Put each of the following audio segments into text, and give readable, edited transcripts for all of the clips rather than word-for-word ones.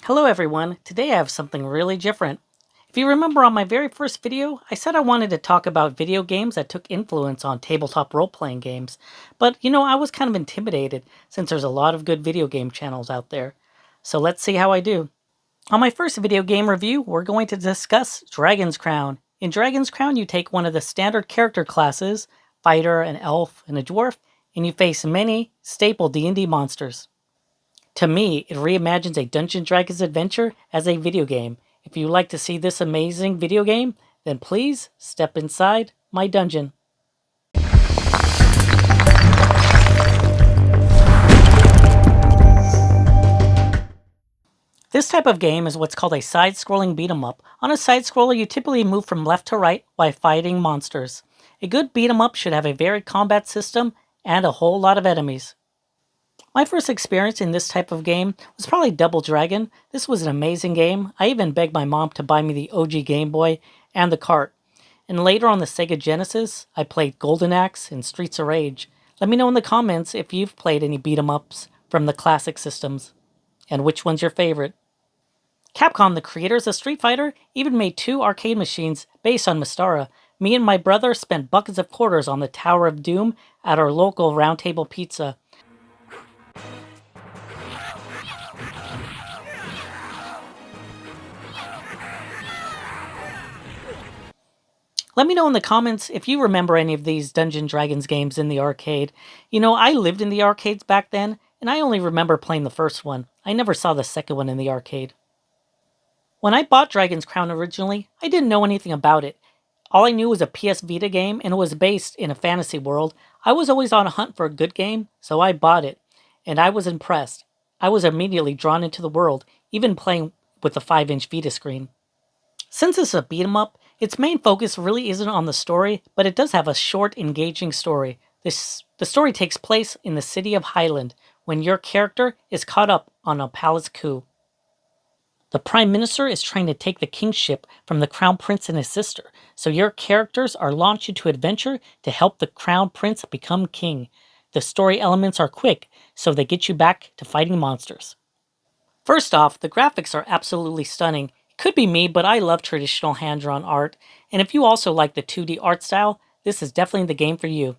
Hello everyone, today I have something really different. If you remember on my very first video, I said I wanted to talk about video games that took influence on tabletop role-playing games, but I was kind of intimidated since there's a lot of good video game channels out there. So let's see how I do. On my first video game review, we're going to discuss Dragon's Crown. In Dragon's Crown, you take one of the standard character classes, fighter, an elf, and a dwarf, and you face many staple D&D monsters. To me, it reimagines a Dungeons & Dragons adventure as a video game. If you'd like to see this amazing video game, then please step inside my dungeon. This type of game is what's called a side-scrolling beat-em-up. On a side-scroller, you typically move from left to right while fighting monsters. A good beat-em-up should have a varied combat system and a whole lot of enemies. My first experience in this type of game was probably Double Dragon. This was an amazing game. I even begged my mom to buy me the OG Game Boy and the cart. And later on the Sega Genesis, I played Golden Axe and Streets of Rage. Let me know in the comments if you've played any beat-em-ups from the classic systems, and which one's your favorite. Capcom, the creators of Street Fighter, even made 2 arcade machines based on Mystara. Me and my brother spent buckets of quarters on the Tower of Doom at our local Round Table Pizza. Let me know in the comments if you remember any of these Dungeons & Dragons games in the arcade. I lived in the arcades back then, and I only remember playing the first one. I never saw the second one in the arcade. When I bought Dragon's Crown originally, I didn't know anything about it. All I knew was a PS Vita game, and it was based in a fantasy world. I was always on a hunt for a good game, so I bought it, and I was impressed. I was immediately drawn into the world, even playing with the 5-inch Vita screen. Since it's a beat-em-up, its main focus really isn't on the story, but it does have a short, engaging story. The story takes place in the city of Highland, when your character is caught up on a palace coup. The Prime Minister is trying to take the kingship from the Crown Prince and his sister, so your characters are launched into adventure to help the Crown Prince become king. The story elements are quick, so they get you back to fighting monsters. First off, the graphics are absolutely stunning. Could be me, but I love traditional hand-drawn art, and if you also like the 2D art style, this is definitely the game for you.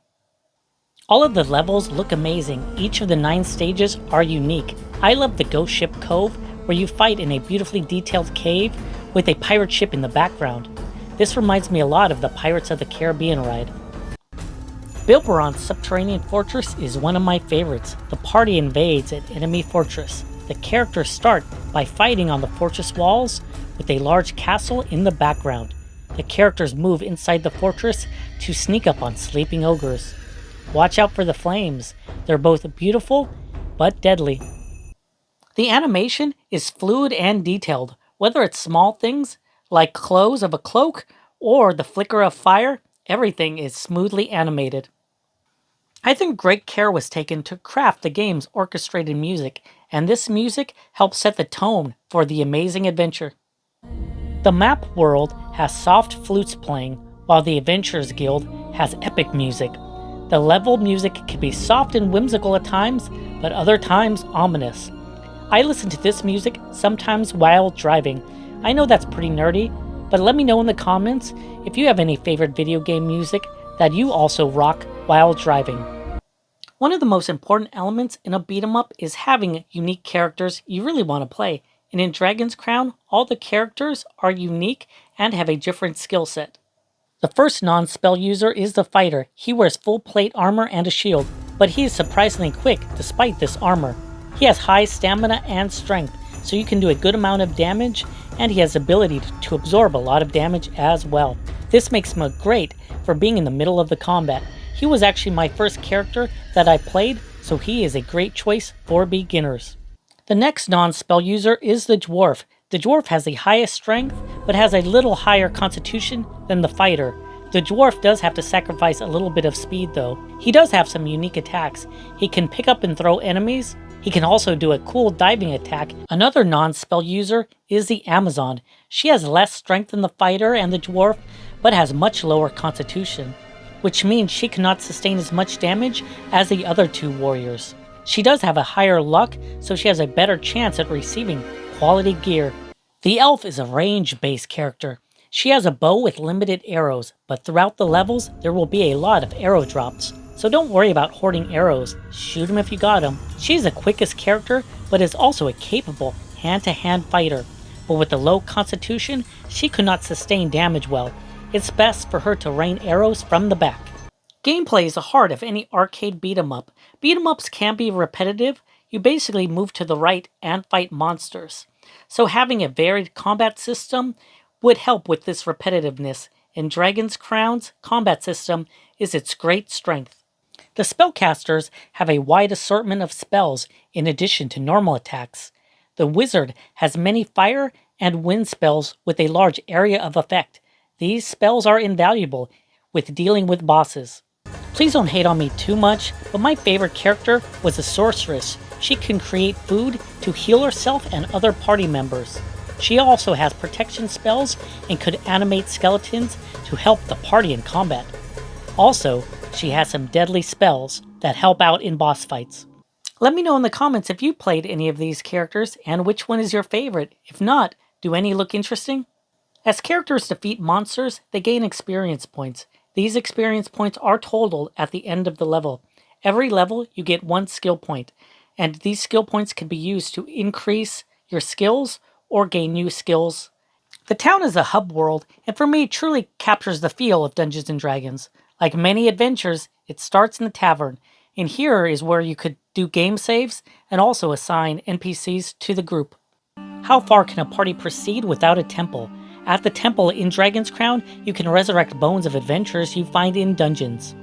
All of the levels look amazing. Each of the 9 stages are unique. I love the Ghost Ship Cove, where you fight in a beautifully detailed cave with a pirate ship in the background. This reminds me a lot of the Pirates of the Caribbean ride. Bilberon's subterranean fortress is one of my favorites. The party invades an enemy fortress. The characters start by fighting on the fortress walls with a large castle in the background. The characters move inside the fortress to sneak up on sleeping ogres. Watch out for the flames. They're both beautiful but deadly. The animation is fluid and detailed, whether it's small things like close of a cloak or the flicker of fire, everything is smoothly animated. I think great care was taken to craft the game's orchestrated music, and this music helps set the tone for the amazing adventure. The map world has soft flutes playing, while the Adventurers Guild has epic music. The level music can be soft and whimsical at times, but other times ominous. I listen to this music sometimes while driving. I know that's pretty nerdy, but let me know in the comments if you have any favorite video game music that you also rock while driving. One of the most important elements in a beat-em-up is having unique characters you really want to play. And in Dragon's Crown, all the characters are unique and have a different skill set. The first non-spell user is the fighter. He wears full plate armor and a shield, but he is surprisingly quick despite this armor. He has high stamina and strength, so you can do a good amount of damage, and he has the ability to absorb a lot of damage as well. This makes him great for being in the middle of the combat. He was actually my first character that I played, so he is a great choice for beginners. The next non-spell user is the dwarf. The dwarf has the highest strength, but has a little higher constitution than the fighter. The dwarf does have to sacrifice a little bit of speed though. He does have some unique attacks. He can pick up and throw enemies. He can also do a cool diving attack. Another non-spell user is the Amazon. She has less strength than the fighter and the dwarf, but has much lower constitution, which means she cannot sustain as much damage as the other 2 warriors. She does have a higher luck, so she has a better chance at receiving quality gear. The elf is a range-based character. She has a bow with limited arrows, but throughout the levels, there will be a lot of arrow drops. So don't worry about hoarding arrows, shoot them if you got them. She's the quickest character, but is also a capable hand-to-hand fighter. But with a low constitution, she could not sustain damage well. It's best for her to rain arrows from the back. Gameplay is the heart of any arcade beat-em-up. Beat-em-ups can be repetitive. You basically move to the right and fight monsters. So having a varied combat system would help with this repetitiveness, and Dragon's Crown's combat system is its great strength. The spellcasters have a wide assortment of spells in addition to normal attacks. The wizard has many fire and wind spells with a large area of effect. These spells are invaluable with dealing with bosses. Please don't hate on me too much, but my favorite character was a sorceress. She can create food to heal herself and other party members. She also has protection spells and could animate skeletons to help the party in combat. Also, she has some deadly spells that help out in boss fights. Let me know in the comments if you played any of these characters and which one is your favorite. If not, do any look interesting? As characters defeat monsters, they gain experience points. These experience points are totaled at the end of the level. Every level, you get 1 skill point, and these skill points can be used to increase your skills or gain new skills. The town is a hub world, and for me, it truly captures the feel of Dungeons & Dragons. Like many adventures, it starts in the tavern, and here is where you could do game saves and also assign NPCs to the group. How far can a party proceed without a temple? At the temple in Dragon's Crown, you can resurrect bones of adventurers you find in dungeons.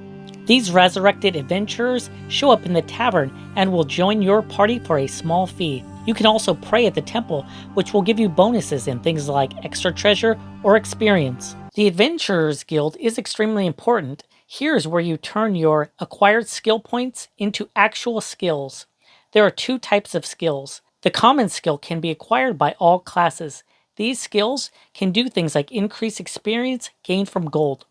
These resurrected adventurers show up in the tavern and will join your party for a small fee. You can also pray at the temple, which will give you bonuses in things like extra treasure or experience. The Adventurers Guild is extremely important. Here's where you turn your acquired skill points into actual skills. There are 2 types of skills. The common skill can be acquired by all classes. These skills can do things like increase experience gained from gold,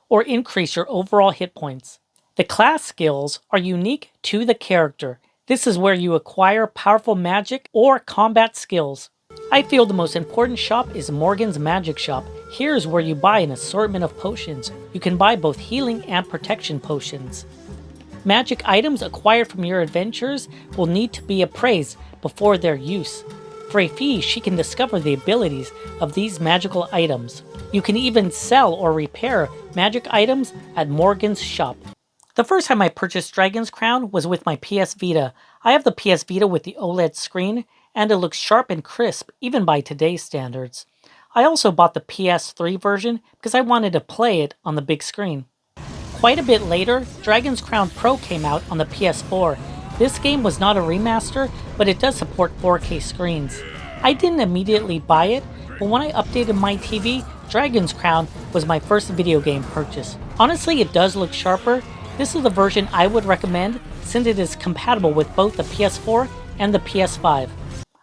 or increase your overall hit points. The class skills are unique to the character. This is where you acquire powerful magic or combat skills. I feel the most important shop is Morgan's Magic Shop. Here's where you buy an assortment of potions. You can buy both healing and protection potions. Magic items acquired from your adventures will need to be appraised before their use. For a fee, she can discover the abilities of these magical items. You can even sell or repair magic items at Morgan's shop. The first time I purchased Dragon's Crown was with my PS Vita. I have the PS Vita with the OLED screen, and it looks sharp and crisp even by today's standards. I also bought the PS3 version because I wanted to play it on the big screen. Quite a bit later, Dragon's Crown Pro came out on the PS4. This game was not a remaster, but it does support 4K screens. I didn't immediately buy it, but when I updated my TV, Dragon's Crown was my first video game purchase. Honestly, it does look sharper. This is the version I would recommend since it is compatible with both the PS4 and the PS5.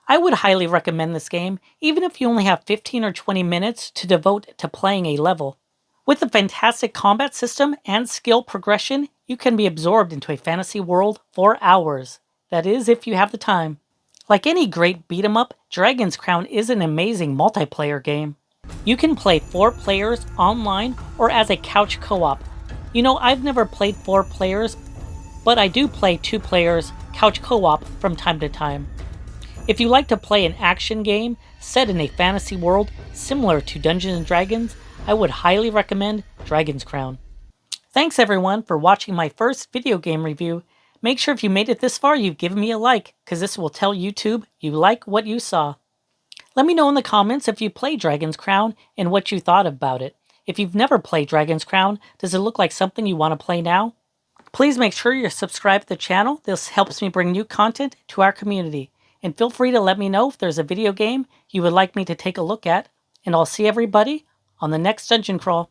I would highly recommend this game, even if you only have 15 or 20 minutes to devote to playing a level. With a fantastic combat system and skill progression, you can be absorbed into a fantasy world for hours. That is, if you have the time. Like any great beat-em-up, Dragon's Crown is an amazing multiplayer game. You can play 4 players online or as a couch co-op. You know, I've never played 4 players, but I do play 2 players couch co-op from time to time. If you like to play an action game set in a fantasy world similar to Dungeons & Dragons, I would highly recommend Dragon's Crown. Thanks everyone for watching my first video game review. Make sure if you made it this far you've given me a like, because this will tell YouTube you like what you saw. Let me know in the comments if you played Dragon's Crown and what you thought about it. If you've never played Dragon's Crown, does it look like something you want to play now? Please make sure you're subscribed to the channel. This helps me bring new content to our community. And feel free to let me know if there's a video game you would like me to take a look at. And I'll see everybody on the next Dungeon Crawl.